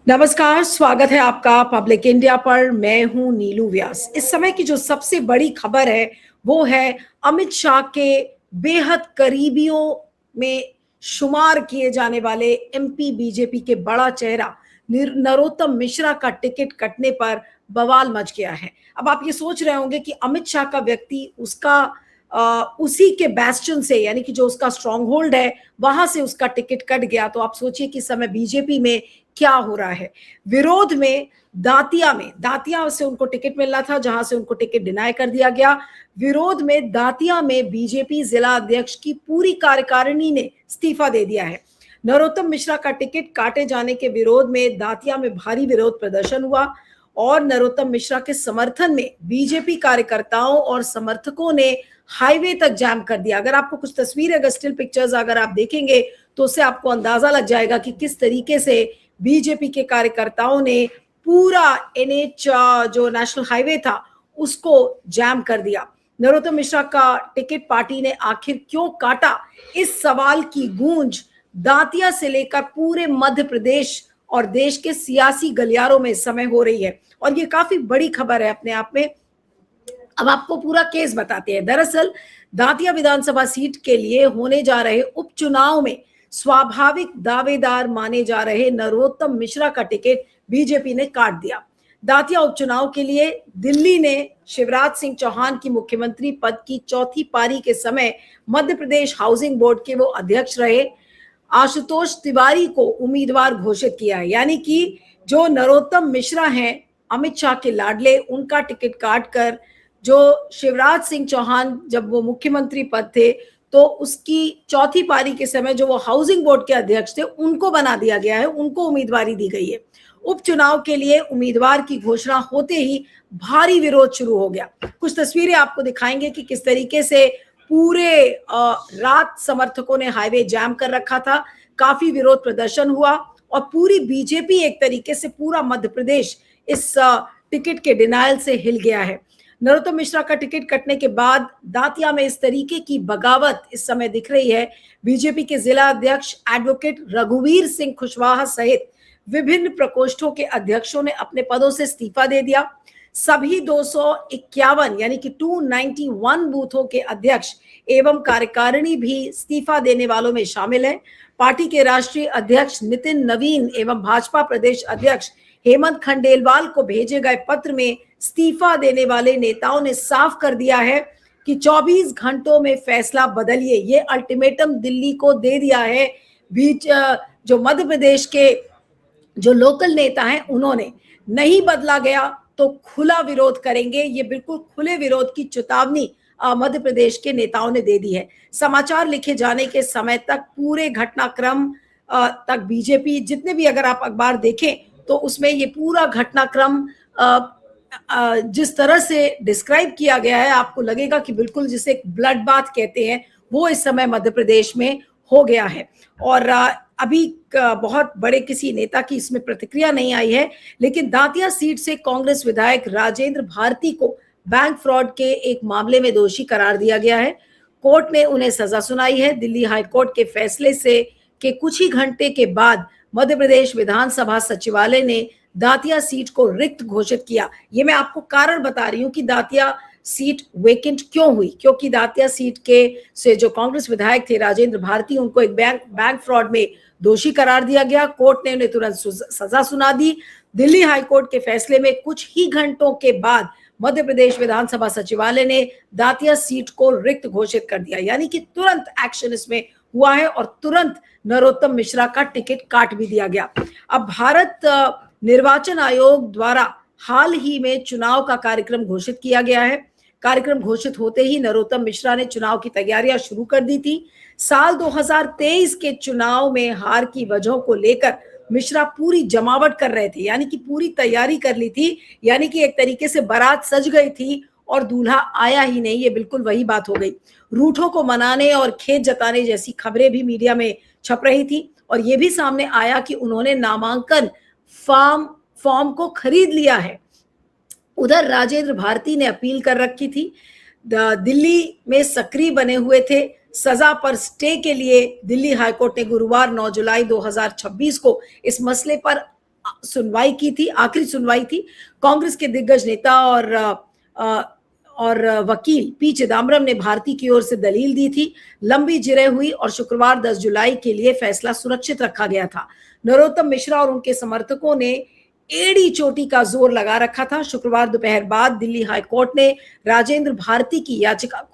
नमस्कार, स्वागत है आपका पब्लिक इंडिया पर। मैं हूं नीलू व्यास। इस समय की जो सबसे बड़ी खबर है वो है अमित शाह के बेहद करीबियों में शुमार किए जाने वाले एमपी बीजेपी के बड़ा चेहरा नरोत्तम मिश्रा का टिकट कटने पर बवाल मच गया है। अब आप ये सोच रहे होंगे कि अमित शाह का व्यक्ति उसी के बैस्टन से, यानी कि जो उसका स्ट्रॉन्ग होल्ड है, वहां से उसका टिकट कट गया। तो आप सोचिए कि इस समय बीजेपी में क्या हो रहा है। विरोध में दातिया से उनको टिकट मिलना था, जहां से उनको टिकट डिनाई कर दिया गया। विरोध में दातिया में बीजेपी जिला अध्यक्ष की पूरी कार्यकारिणी ने इस्तीफा दे दिया है। नरोत्तम मिश्रा का टिकट काटे जाने के विरोध में दातिया में भारी विरोध प्रदर्शन हुआ और नरोत्तम मिश्रा के समर्थन में बीजेपी कार्यकर्ताओं और समर्थकों ने हाईवे तक जाम कर दिया। अगर आपको कुछ तस्वीरें, अगर स्टिल पिक्चर्स अगर आप देखेंगे तो उससे आपको अंदाजा लग जाएगा कि किस तरीके से बीजेपी के कार्यकर्ताओं ने पूरा एनएच जो नेशनल हाईवे था उसको जैम कर दिया। नरोत्तम मिश्रा का टिकट पार्टी ने आखिर क्यों काटा, इस सवाल की गूंज दातिया से लेकर पूरे मध्य प्रदेश और देश के सियासी गलियारों में इस समय हो रही है और ये काफी बड़ी खबर है अपने आप में। अब आपको पूरा केस बताते हैं। दरअसल दातिया विधानसभा सीट के लिए होने जा रहे उपचुनाव में स्वाभाविक दावेदार माने जा रहे नरोत्तम मिश्रा का टिकट बीजेपी ने काट दिया। दातिया उपचुनाव के लिए दिल्ली ने शिवराज सिंह चौहान की मुख्यमंत्री पद की चौथी पारी के समय मध्य प्रदेश हाउसिंग बोर्ड के वो अध्यक्ष रहे आशुतोष तिवारी को उम्मीदवार घोषित किया है। यानी कि जो नरोत्तम मिश्रा हैं, अमित शाह के लाडले, उनका टिकट काट कर जो शिवराज सिंह चौहान जब वो मुख्यमंत्री पद थे तो उसकी चौथी पारी के समय जो वो हाउसिंग बोर्ड के अध्यक्ष थे उनको बना दिया गया है, उनको उम्मीदवारी दी गई है। उपचुनाव के लिए उम्मीदवार की घोषणा होते ही भारी विरोध शुरू हो गया। कुछ तस्वीरें आपको दिखाएंगे कि किस तरीके से पूरे रात समर्थकों ने हाईवे जैम कर रखा था, काफी विरोध प्रदर्शन हुआ और पूरी बीजेपी एक तरीके से पूरा मध्य प्रदेश इस टिकट के डिनायल से हिल गया है। नरोत्तम मिश्रा का टिकट कटने के बाद दातिया में इस तरीके की बगावत इस समय दिख रही है। बीजेपी के जिला अध्यक्ष एडवोकेट रघुवीर सिंह कुशवाहा सहित विभिन्न प्रकोष्ठों के अध्यक्षों ने अपने पदों से इस्तीफा दे दिया। सभी 251 यानी कि 291 बूथों के अध्यक्ष एवं कार्यकारिणी भी इस्तीफा देने वालों में शामिल है। पार्टी के राष्ट्रीय अध्यक्ष नितिन नवीन एवं भाजपा प्रदेश अध्यक्ष हेमंत खंडेलवाल को भेजे गए पत्र में इस्तीफा देने वाले नेताओं ने साफ कर दिया है कि 24 घंटों में फैसला बदलिए। ये अल्टीमेटम दिल्ली को दे दिया है। बीच जो मध्य प्रदेश के जो लोकल नेता हैं उन्होंने, नहीं बदला गया तो खुला विरोध करेंगे। ये बिल्कुल खुले विरोध की चेतावनी मध्य प्रदेश के नेताओं ने दे दी है। समाचार लिखे जाने के समय तक पूरे घटनाक्रम तक बीजेपी, जितने भी अगर आप अखबार देखें तो उसमें ये पूरा घटनाक्रम जिस तरह से डिस्क्राइब किया गया है, आपको लगेगा कि बिल्कुल जिसे एक ब्लड बाथ कहते हैं वो इस समय मध्य प्रदेश में हो गया है। और अभी बहुत बड़े किसी नेता की इसमें प्रतिक्रिया नहीं आई है, लेकिन दातिया सीट से कांग्रेस विधायक राजेंद्र भारती को बैंक फ्रॉड के एक मामले में दोषी करार दिया गया है। कोर्ट ने उन्हें सजा सुनाई है। दिल्ली हाईकोर्ट के फैसले से के कुछ ही घंटे के बाद मध्य प्रदेश विधानसभा सचिवालय ने दातिया सीट को रिक्त घोषित किया। ये मैं आपको कारण बता रही हूँ कि दातिया सीट वेकेंट क्यों हुई, क्योंकि दातिया सीट के से जो कांग्रेस विधायक थे राजेंद्र भारती, उनको एक बैंक फ्रॉड में दोषी करार दिया गया। कोर्ट ने उन्हें तुरंत सजा सुना दी। दिल्ली हाईकोर्ट के फैसले में कुछ ही घंटों के बाद मध्य प्रदेश विधानसभा सचिवालय ने दातिया सीट को रिक्त घोषित कर दिया। यानी कि तुरंत एक्शन इसमें हुआ है और तुरंत नरोत्तम मिश्रा का टिकट काट भी दिया गया। अब भारत निर्वाचन आयोग द्वारा हाल ही में चुनाव का कार्यक्रम घोषित किया गया है। कार्यक्रम घोषित होते ही नरोत्तम मिश्रा ने चुनाव की तैयारियां शुरू कर दी थी। साल 2023 के चुनाव में हार की वजहों को लेकर मिश्रा पूरी जमावट कर रहे थे, यानी कि पूरी तैयारी कर ली थी। यानी कि एक तरीके से बारात सज गई थी और दूल्हा आया ही नहीं। ये बिल्कुल वही बात हो गई। रूठों को मनाने और खेत जताने जैसी खबरें भी मीडिया में छप रही थी और ये भी सामने आया कि उन्होंने नामांकन फॉर्म को खरीद लिया है। उधर राजेंद्र भारती ने अपील कर रखी थी। दिल्ली में सक्रिय बने हुए थे। सजा पर स्टे के लिए दिल्ली हाईकोर्ट ने गुरुवार 9 जुलाई 2026 को इस मसले पर सुनवाई की थी, आखिरी सुनवाई थी। कांग्रेस के दिग्गज नेता और वकील पी चिदम्बरम ने भारती की ओर से दलील दी थी। लंबी जिरह हुई और शुक्रवार 10 जुलाई के लिए फैसला सुरक्षित रखा गया था। नरोत्तम मिश्रा और उनके समर्थकों ने एड़ी चोटी का जोर लगा रखा था। शुक्रवार दोपहर बाद दिल्ली हाई कोर्ट ने राजेंद्र भारती की याचिका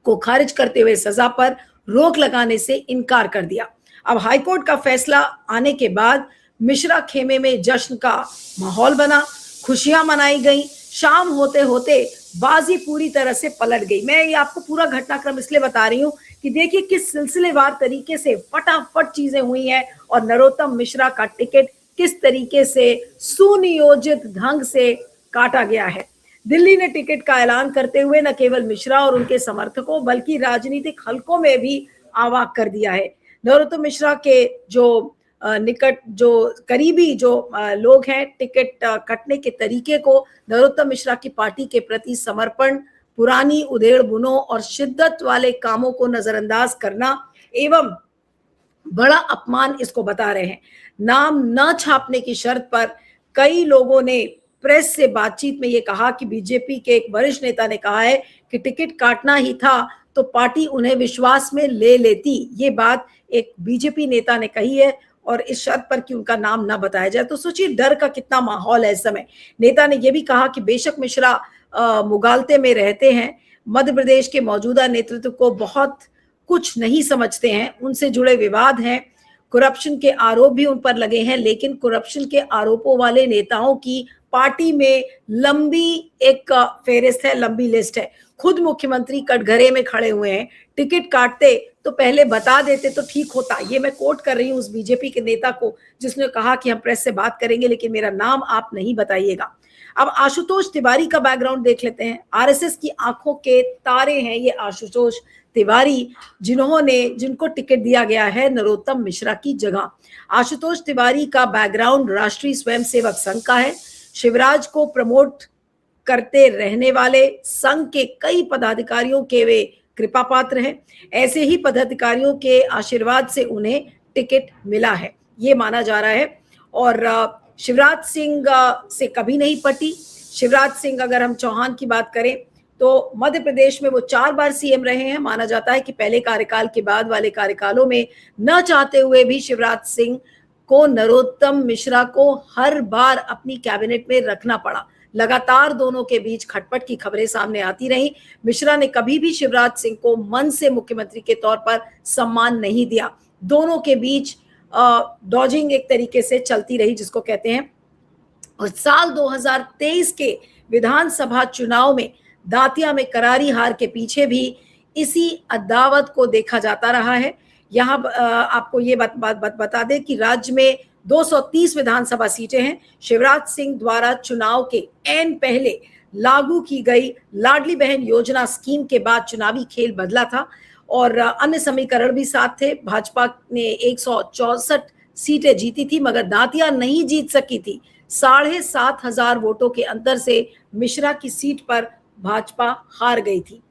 को खारिज करते हुए सजा पर रोक लगाने से इनकार कर दिया। अब हाईकोर्ट का फैसला आने के बाद मिश्रा खेमे में जश्न का माहौल बना, खुशियां मनाई गई। शाम होते होते बाजी पूरी तरह से पलट गई। मैं ये आपको पूरा घटनाक्रम इसलिए बता रही हूं कि देखिए किस सिलसिलेवार तरीके से फटाफट चीजें हुई हैं और नरोत्तम मिश्रा का टिकट किस तरीके से सुनियोजित ढंग से काटा गया है। दिल्ली ने टिकट का ऐलान करते हुए न केवल मिश्रा और उनके समर्थकों बल्कि राजनीतिक हलकों में भी आवाक कर दिया है। नरोत्तम मिश्रा के जो निकट जो करीबी जो लोग हैं, टिकट कटने के तरीके को, नरोत्तम मिश्रा की पार्टी के प्रति समर्पण, पुरानी उधेड़ बुनों और शिद्दत वाले कामों को नजरअंदाज करना एवं बड़ा अपमान इसको बता रहे हैं। नाम न छापने की शर्त पर कई लोगों ने प्रेस से बातचीत में ये कहा कि बीजेपी के एक वरिष्ठ नेता ने कहा है कि टिकट काटना ही था तो पार्टी उन्हें विश्वास में ले लेती। ये बात एक बीजेपी नेता ने कही है और इस शर्त पर कि उनका नाम ना बताया जाए। तो सोचिए डर का कितना माहौल है इस समय। नेता ने यह भी कहा कि बेशक मिश्रा मुगालते में रहते हैं, मध्य प्रदेश के मौजूदा नेतृत्व को बहुत कुछ नहीं समझते हैं, उनसे जुड़े विवाद हैं, करप्शन के आरोप भी उन पर लगे हैं, लेकिन करप्शन के आरोपों वाले नेताओं की पार्टी में लंबी एक फेहरिस्त है, लंबी लिस्ट है। खुद मुख्यमंत्री कटघरे में खड़े हुए हैं। टिकट काटते तो पहले बता देते तो ठीक होता। ये मैं कोट कर रही हूं उस बीजेपी के नेता को जिसने कहा कि हम प्रेस से बात करेंगे लेकिन मेरा नाम आप नहीं बताइएगा। अब आशुतोष तिवारी का बैकग्राउंड देख लेते हैं। आरएसएस की आंखों के तारे हैं ये आशुतोष तिवारी, जिनको टिकट दिया गया है नरोत्तम मिश्रा की जगह। आशुतोष तिवारी का बैकग्राउंड राष्ट्रीय स्वयंसेवक संघ का है। शिवराज को प्रमोट करते रहने वाले संघ के कई पदाधिकारियों के वे कृपा पात्र हैं। ऐसे ही पदाधिकारियों के आशीर्वाद से उन्हें टिकट मिला है, ये माना जा रहा है। और शिवराज सिंह से कभी नहीं पटी। शिवराज सिंह, अगर हम चौहान की बात करें तो मध्य प्रदेश में वो 4 बार सीएम रहे हैं। माना जाता है कि पहले कार्यकाल के बाद वाले कार्यकालों में न चाहते हुए भी शिवराज सिंह को नरोत्तम मिश्रा को हर बार अपनी कैबिनेट में रखना पड़ा। लगातार दोनों के बीच खटपट की खबरें सामने आती रही। मिश्रा ने कभी भी शिवराज सिंह को मन से मुख्यमंत्री के तौर पर सम्मान नहीं दिया। दोनों के बीच डॉजिंग एक तरीके से चलती रही जिसको कहते हैं। और साल 2023 के विधानसभा चुनाव में दातिया में करारी हार के पीछे भी इसी अदावत को देखा जाता रहा है। यहाँ आपको ये बता दें कि राज्य में 230 विधानसभा सीटें हैं। शिवराज सिंह द्वारा चुनाव के ऐन पहले लागू की गई लाडली बहन योजना स्कीम के बाद चुनावी खेल बदला था और अन्य समीकरण भी साथ थे। भाजपा ने 164 सीटें जीती थी मगर दातिया नहीं जीत सकी थी। 7,500 वोटों के अंतर से मिश्रा की सीट पर भाजपा हार गई थी।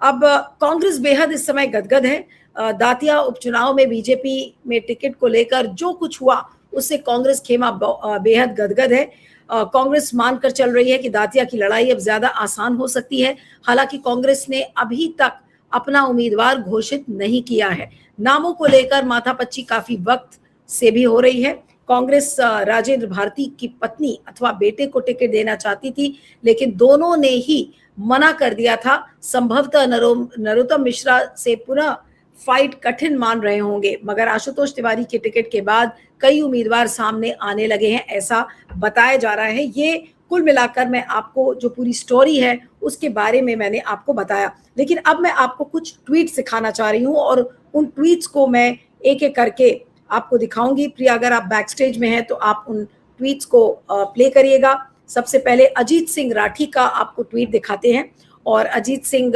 अब कांग्रेस बेहद इस समय गदगद है। दातिया उपचुनाव में बीजेपी में टिकट को लेकर जो कुछ हुआ उससे कांग्रेस खेमा बेहद गदगद है। कांग्रेस मानकर चल रही है कि दातिया की लड़ाई अब ज्यादा आसान हो सकती है। हालांकि कांग्रेस ने अभी तक अपना उम्मीदवार घोषित नहीं किया है। नामों को लेकर माथापच्ची काफी वक्त से भी हो रही है। कांग्रेस राजेंद्र भारती की पत्नी अथवा बेटे को टिकट देना चाहती थी लेकिन दोनों ने ही मना कर दिया था। संभवतः नरोत्तम मिश्रा से पुनः फाइट कठिन मान रहे होंगे मगर आशुतोष तिवारी के टिकट के बाद कई उम्मीदवार सामने आने लगे हैं, ऐसा बताया जा रहा है। ये कुल मिलाकर मैं आपको जो पूरी स्टोरी है उसके बारे में मैंने आपको बताया। लेकिन अब मैं आपको कुछ ट्वीट सिखाना चाह रही हूँ और उन ट्वीट्स को मैं एक एक करके आपको दिखाऊंगी। प्रिया, अगर आप बैक स्टेज में हैं तो आप उन ट्वीट्स को प्ले करिएगा। सबसे पहले अजीत सिंह राठी का आपको ट्वीट दिखाते हैं और अजीत सिंह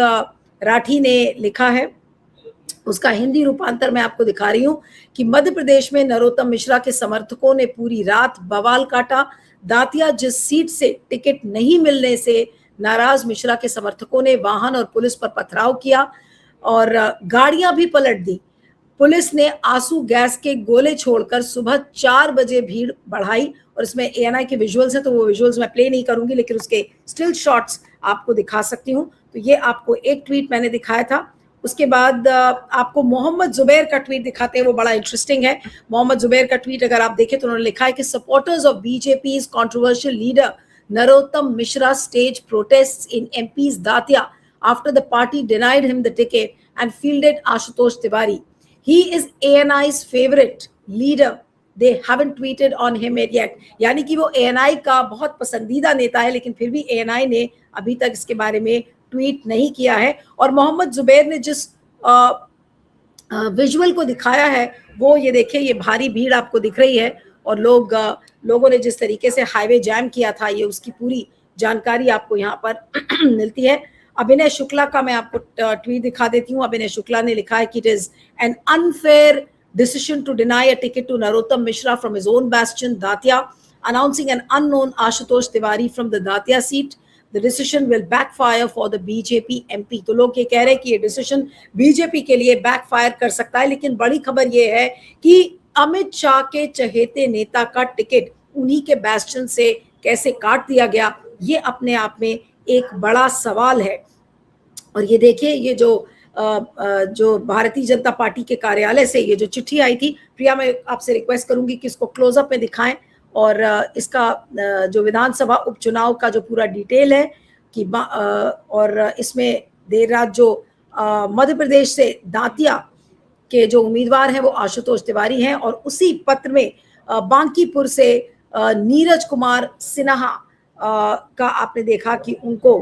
राठी ने लिखा है, उसका हिंदी रूपांतर मैं आपको दिखा रही हूं कि मध्य प्रदेश में नरोत्तम मिश्रा के समर्थकों ने पूरी रात बवाल काटा। दातिया जिस सीट से टिकट नहीं मिलने से नाराज मिश्रा के समर्थकों ने वाहन और पुलिस पर पथराव किया और गाड़ियां भी पलट दी। पुलिस ने आंसू गैस के गोले छोड़कर सुबह 4 बजे भीड़ बढ़ाई। और इसमें एएनआई के विजुअल्स हैं, तो वो विजुअल्स मैं प्ले नहीं करूंगी, लेकिन उसके स्टिल शॉट्स आपको दिखा सकती हूँ। तो ये आपको एक ट्वीट मैंने दिखाया था। उसके बाद आपको मोहम्मद जुबैर का ट्वीट दिखाते हैं, वो बड़ा इंटरेस्टिंग है। मोहम्मद जुबैर का ट्वीट अगर आप देखें तो उन्होंने लिखा है कि supporters of BJP's controversial leader Narottam Mishra staged protests in MP's Datia after the party denied him the ticket and fielded Ashutosh Tiwari. He is ANI's favorite leader. They haven't tweeted on him yet. यानी कि वो ANI का बहुत पसंदीदा नेता है, लेकिन फिर भी ANI ने अभी तक इसके बारे में ट्वीट नहीं किया है। और मोहम्मद जुबैर ने जिस विजुअल को दिखाया है वो ये देखिए, ये भारी भीड़ आपको दिख रही है और लोगों ने जिस तरीके से हाईवे जैम किया था, ये उसकी पूरी जानकारी आपको यहाँ पर मिलती है। अभिनय शुक्ला का मैं आपको ट्वीट दिखा देती हूँ। अभिनय शुक्ला ने लिखा है कि it is an unfair decision to deny a ticket to Narottam Mishra from his own bastion, Datia, announcing an unknown Ashutosh Tiwari from the Datia seat. The decision will backfire for the BJP MP. तो लोग ये कह रहे हैं कि ये decision BJP के लिए बैकफायर कर सकता है, लेकिन बड़ी खबर ये है कि अमित शाह के चहेते नेता का टिकट उन्हीं के बैस्टन से कैसे काट दिया गया, ये अपने आप में एक बड़ा सवाल है। और ये देखिए, ये जो भारतीय जनता पार्टी के कार्यालय से ये जो चिट्ठी आई थी, प्रिया मैं आपसे रिक्वेस्ट करूंगी कि इसको क्लोजअप में दिखाएं। और इसका जो विधानसभा उपचुनाव का जो पूरा डिटेल है कि और इसमें देर रात जो मध्य प्रदेश से दातिया के जो उम्मीदवार हैं वो आशुतोष तिवारी हैं, और उसी पत्र में बांकीपुर से नीरज कुमार सिन्हा का आपने देखा कि उनको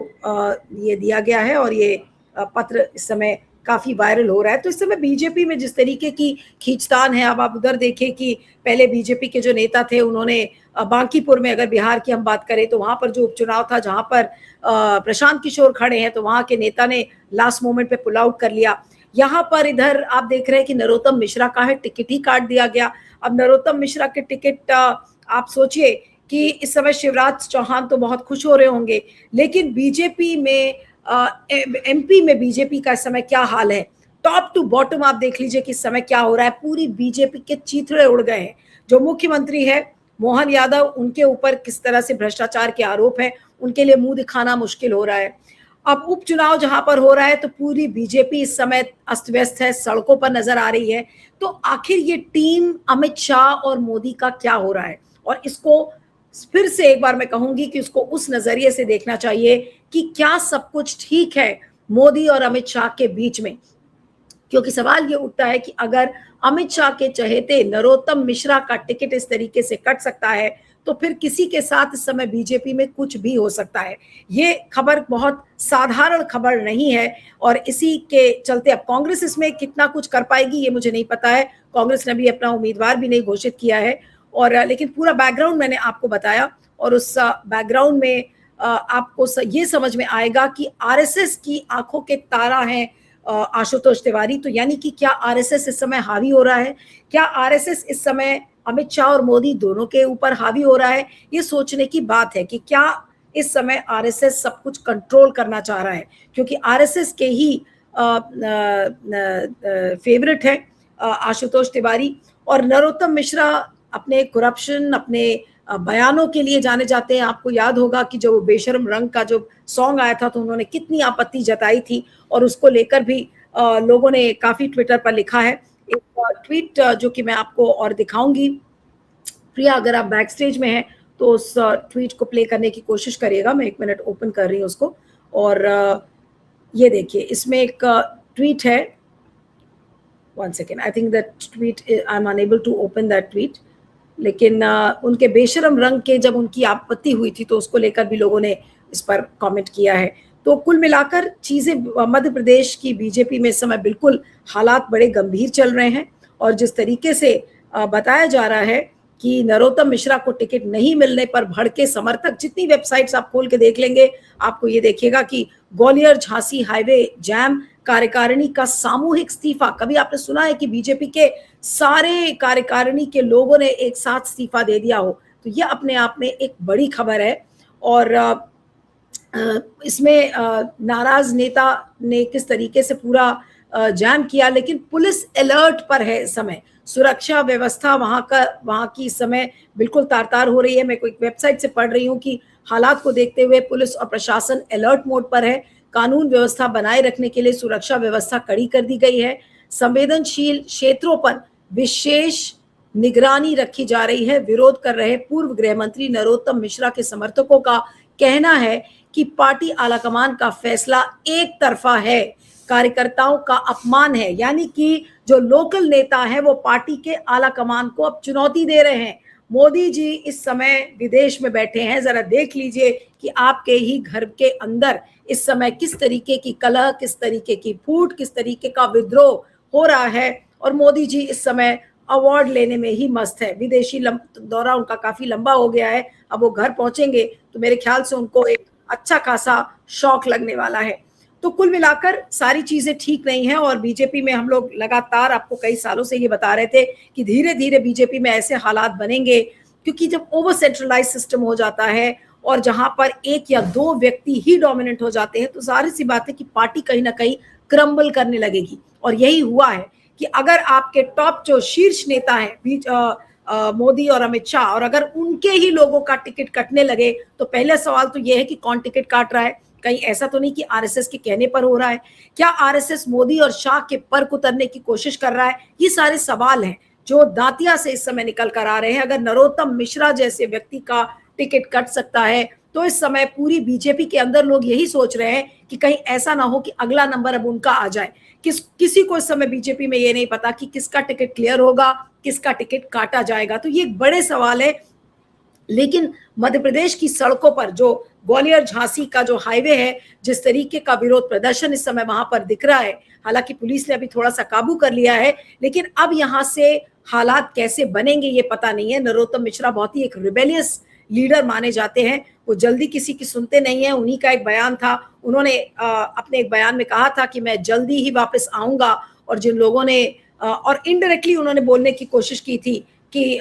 ये दिया गया है, और ये पत्र इस समय काफी वायरल हो रहा है। तो इस समय बीजेपी में जिस तरीके की खींचतान है, अब आप उधर देखिए कि पहले बीजेपी के जो नेता थे उन्होंने बांकीपुर में, अगर बिहार की हम बात करें तो वहां पर जो उपचुनाव था जहां पर प्रशांत किशोर खड़े हैं, तो वहां के नेता ने लास्ट मोमेंट पे पुल आउट कर लिया। यहाँ पर इधर आप देख रहे हैं कि नरोत्तम मिश्रा का है, टिकट ही काट दिया गया। अब नरोत्तम मिश्रा के टिकट आप सोचिए कि इस समय शिवराज चौहान तो बहुत खुश हो रहे होंगे, लेकिन बीजेपी में एमपी में बीजेपी का इस समय क्या हाल है, टॉप टू बॉटम आप देख लीजिए कि इस समय क्या हो रहा है। पूरी बीजेपी के चीथड़े उड़ गए हैं। जो मुख्यमंत्री है मोहन यादव, उनके ऊपर किस तरह से भ्रष्टाचार के आरोप है, उनके लिए मुंह दिखाना मुश्किल हो रहा है। अब उपचुनाव जहां पर हो रहा है तो पूरी बीजेपी इस समय अस्त व्यस्त है, सड़कों पर नजर आ रही है। तो आखिर ये टीम अमित शाह और मोदी का क्या हो रहा है, और इसको फिर से एक बार मैं कहूंगी कि उसको उस नजरिए से देखना चाहिए कि क्या सब कुछ ठीक है मोदी और अमित शाह के बीच में। क्योंकि सवाल ये उठता है कि अगर अमित शाह के चहेते नरोत्तम मिश्रा का टिकट इस तरीके से कट सकता है, तो फिर किसी के साथ इस समय बीजेपी में कुछ भी हो सकता है। ये खबर बहुत साधारण खबर नहीं है, और इसी के चलते अब कांग्रेस इसमें कितना कुछ कर पाएगी ये मुझे नहीं पता है। कांग्रेस ने भी अपना उम्मीदवार भी नहीं घोषित किया है, और लेकिन पूरा बैकग्राउंड मैंने आपको बताया, और उस बैकग्राउंड में आपको ये समझ में आएगा कि आरएसएस की आंखों के तारा हैं आशुतोष तिवारी। तो यानी कि क्या आरएसएस इस समय हावी हो रहा है, क्या आरएसएस इस समय अमित शाह और मोदी दोनों के ऊपर हावी हो रहा है? ये सोचने की बात है कि क्या इस समय आरएसएस सब कुछ कंट्रोल करना चाह रहा है, क्योंकि आरएसएस के ही फेवरेट है आशुतोष तिवारी। और नरोत्तम मिश्रा अपने करप्शन, अपने बयानों के लिए जाने जाते हैं। आपको याद होगा कि जो बेशर्म रंग का जो सॉन्ग आया था तो उन्होंने कितनी आपत्ति जताई थी, और उसको लेकर भी लोगों ने काफी ट्विटर पर लिखा है। एक ट्वीट जो कि मैं आपको और दिखाऊंगी, प्रिया अगर आप बैक स्टेज में हैं तो उस ट्वीट को प्ले करने की कोशिश करिएगा। मैं 1 मिनट ओपन कर रही हूँ उसको, और ये देखिए इसमें एक ट्वीट है। 1 second, I think that tweet I am unable to open that tweet, लेकिन उनके बेशरम रंग के जब उनकी आपत्ति हुई थी तो उसको लेकर भी लोगों ने इस पर कमेंट किया है। तो कुल मिलाकर चीजें मध्य प्रदेश की बीजेपी में इस समय बिल्कुल हालात बड़े गंभीर चल रहे हैं, और जिस तरीके से बताया जा रहा है कि नरोत्तम मिश्रा को टिकट नहीं मिलने पर भड़के समर्थक, जितनी वेबसाइट्स आप खोल के देख लेंगे आपको ये देखिएगा कि ग्वालियर झांसी हाईवे जैम, कार्यकारिणी का सामूहिक इस्तीफा। कभी आपने सुना है कि बीजेपी के सारे कार्यकारिणी के लोगों ने एक साथ इस्तीफा दे दिया हो? तो यह अपने आप में एक बड़ी खबर है। और इसमें नाराज नेता ने किस तरीके से पूरा जैम किया, लेकिन पुलिस अलर्ट पर है इस समय। सुरक्षा व्यवस्था वहां की इस समय बिल्कुल तार तार हो रही है। मैं कोई वेबसाइट से पढ़ रही हूँ कि हालात को देखते हुए पुलिस और प्रशासन अलर्ट मोड पर है। कानून व्यवस्था बनाए रखने के लिए सुरक्षा व्यवस्था कड़ी कर दी गई है। संवेदनशील क्षेत्रों पर विशेष निगरानी रखी जा रही है। विरोध कर रहे पूर्व गृह मंत्री नरोत्तम मिश्रा के समर्थकों का कहना है कि पार्टी आलाकमान का फैसला एक तरफा है, कार्यकर्ताओं का अपमान है। यानी कि जो लोकल नेता है वो पार्टी के आलाकमान को अब चुनौती दे रहे हैं। मोदी जी इस समय विदेश में बैठे हैं, जरा देख लीजिए कि आपके ही घर के अंदर इस समय किस तरीके की कलह, किस तरीके की फूट, किस तरीके का विद्रोह हो रहा है। और मोदी जी इस समय अवार्ड लेने में ही मस्त है। विदेशी दौरा उनका काफी लंबा हो गया है, अब वो घर पहुंचेंगे तो मेरे ख्याल से उनको एक अच्छा खासा शौक लगने वाला है। तो कुल मिलाकर सारी चीजें ठीक नहीं है। और बीजेपी में हम लोग लगातार आपको कई सालों से ये बता रहे थे कि धीरे धीरे बीजेपी में ऐसे हालात बनेंगे, क्योंकि जब ओवर सेंट्रलाइज सिस्टम हो जाता है और जहां पर एक या दो व्यक्ति ही डोमिनेंट हो जाते हैं, तो जाहिर सी बात है कि पार्टी कहीं ना कहीं क्रम्बल करने लगेगी। और यही हुआ है कि अगर आपके टॉप जो शीर्ष नेता है मोदी और अमित शाह, और अगर उनके ही लोगों का टिकट कटने लगे, तो पहले सवाल तो यह है कि कौन टिकट काट रहा है। कहीं ऐसा तो नहीं कि आरएसएस के कहने पर हो रहा है? क्या आरएसएस मोदी और शाह के पर उतरने की कोशिश कर रहा है? ये सारे सवाल हैं जो दांतिया से इस समय निकल कर आ रहे हैं। अगर नरोत्तम मिश्रा जैसे व्यक्ति का टिकट कट सकता है, तो इस समय पूरी बीजेपी के अंदर लोग यही सोच रहे हैं कि कहीं ऐसा ना हो कि अगला नंबर अब उनका आ जाए। किसी को इस समय बीजेपी में ये नहीं पता कि किसका टिकट क्लियर होगा, किसका टिकट काटा जाएगा। तो ये एक बड़े सवाल है। लेकिन मध्य प्रदेश की सड़कों पर जो ग्वालियर झांसी का जो हाईवे है, जिस तरीके का विरोध प्रदर्शन इस समय वहां पर दिख रहा है, हालांकि पुलिस ने अभी थोड़ा सा काबू कर लिया है, लेकिन अब यहां से हालात कैसे बनेंगे ये पता नहीं है। नरोत्तम मिश्रा बहुत ही एक रिबेलियस लीडर माने जाते हैं, वो जल्दी किसी की सुनते नहीं है। उन्हीं का एक बयान था, उन्होंने अपने एक बयान में कहा था कि मैं जल्दी ही वापस आऊंगा। और जिन लोगों ने और इनडायरेक्टली उन्होंने बोलने की कोशिश की थी कि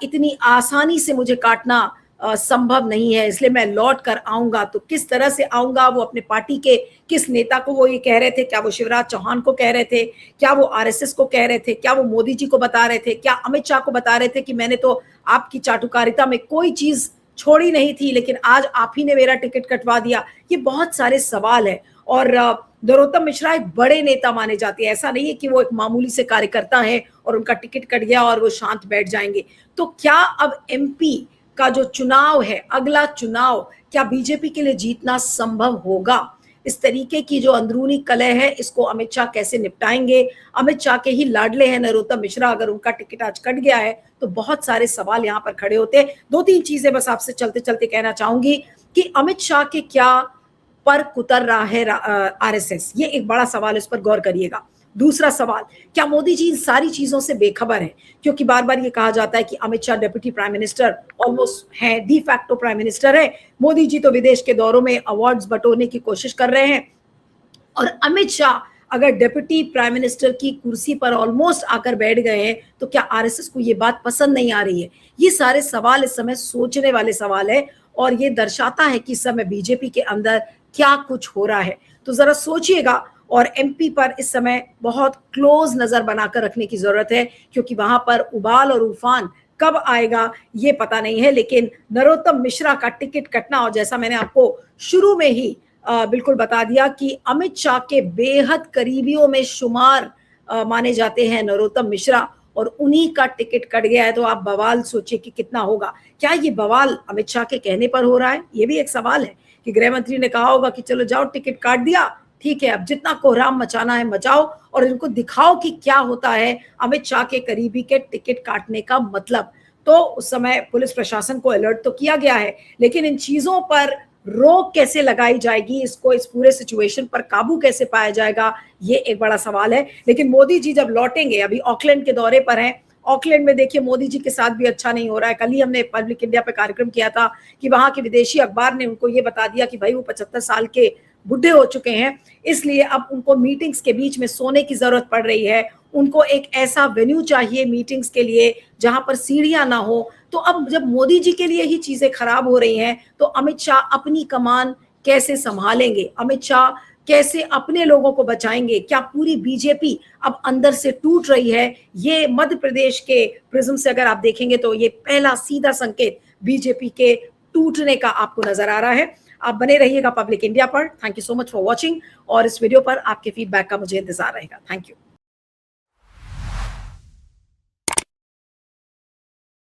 इतनी आसानी से मुझे काटना संभव नहीं है, इसलिए मैं लौट कर आऊंगा। तो किस तरह से आऊंगा, वो अपने पार्टी के किस नेता को वो ये कह रहे थे? क्या वो शिवराज चौहान को कह रहे थे? क्या वो आरएसएस को कह रहे थे? क्या वो मोदी जी को बता रहे थे? क्या अमित शाह को बता रहे थे कि मैंने तो आपकी चाटुकारिता में कोई चीज छोड़ी नहीं थी, लेकिन आज आप ही ने मेरा टिकट कटवा दिया? ये बहुत सारे सवाल है। और नरोत्तम मिश्रा एक बड़े नेता माने जाते हैं। ऐसा नहीं है कि वो एक मामूली से कार्यकर्ता है और उनका टिकट कट गया और वो शांत बैठ जाएंगे। तो क्या अब एमपी का जो चुनाव है, अगला चुनाव, क्या बीजेपी के लिए जीतना संभव होगा? इस तरीके की जो अंदरूनी कलह है, इसको अमित शाह कैसे निपटाएंगे? अमित शाह के ही लाडले हैं नरोत्तम मिश्रा, अगर उनका टिकट आज कट गया है तो बहुत सारे सवाल यहाँ पर खड़े होते हैं। दो तीन चीजें बस आपसे चलते चलते कहना चाहूंगी कि अमित शाह के क्या पर कुतर रहा है आरएसएस, ये एक बड़ा सवाल है, इस पर गौर करिएगा। दूसरा सवाल, क्या मोदी जी इन सारी चीजों से बेखबर हैं? क्योंकि बार बार ये कहा जाता है कि Amit Shah deputy prime minister almost है, डी फैक्टो प्राइम मिनिस्टर है। मोदी जी तो विदेश के दौरों में अवार्ड्स बटोरने की कोशिश कर रहे हैं, और अमित शाह अगर डिप्टी प्राइम मिनिस्टर की कुर्सी पर ऑलमोस्ट आकर बैठ गए हैं, तो क्या आरएसएस को ये बात पसंद नहीं आ रही है? ये सारे सवाल इस समय सोचने वाले सवाल है, और ये दर्शाता है कि इस समय बीजेपी के अंदर क्या कुछ हो रहा है। तो जरा सोचिएगा। और एमपी पर इस समय बहुत क्लोज नजर बनाकर रखने की जरूरत है, क्योंकि वहां पर उबाल और उफान कब आएगा ये पता नहीं है। लेकिन नरोत्तम मिश्रा का टिकट कटना, और जैसा मैंने आपको शुरू में ही बिल्कुल बता दिया कि अमित शाह के बेहद करीबियों में शुमार माने जाते हैं नरोत्तम मिश्रा, और उन्हीं का टिकट कट गया है। तो आप बवाल सोचिए कि कितना होगा। क्या ये बवाल अमित शाह के कहने पर हो रहा है? ये भी एक सवाल है कि गृह मंत्री ने कहा होगा कि चलो जाओ टिकट काट दिया, ठीक है, अब जितना कोहराम मचाना है मचाओ, और इनको दिखाओ कि क्या होता है अमित शाह के करीबी के टिकट काटने का मतलब। तो उस समय पुलिस प्रशासन को अलर्ट तो किया गया है, लेकिन इन चीजों पर रोक कैसे लगाई जाएगी, इसको, इस पूरे सिचुएशन पर काबू कैसे पाया जाएगा, ये एक बड़ा सवाल है। लेकिन मोदी जी जब लौटेंगे, अभी ऑकलैंड के दौरे पर हैं, ऑकलैंड में देखिए मोदी जी के साथ भी अच्छा नहीं हो रहा है। कल ही हमने पब्लिक इंडिया पे कार्यक्रम किया था कि वहां के विदेशी अखबार ने उनको ये बता दिया कि भाई वो 75 साल के बुढ़े हो चुके हैं, इसलिए अब उनको मीटिंग्स के बीच में सोने की जरूरत पड़ रही है। उनको एक ऐसा वेन्यू चाहिए मीटिंग्स के लिए जहां पर सीढ़ियां ना हो। तो अब जब मोदी जी के लिए ही चीजें खराब हो रही हैं, तो अमित शाह अपनी कमान कैसे संभालेंगे? अमित शाह कैसे अपने लोगों को बचाएंगे, क्या पूरी बीजेपी अब अंदर से टूट रही है? ये मध्य प्रदेश के प्रिज्म से अगर आप देखेंगे तो ये पहला सीधा संकेत बीजेपी के टूटने का आपको नजर आ रहा है। आप बने रहिएगा पब्लिक इंडिया पर। Thank you so much for watching, और इस वीडियो पर आपके फीडबैक का मुझे इंतजार रहेगा। Thank you.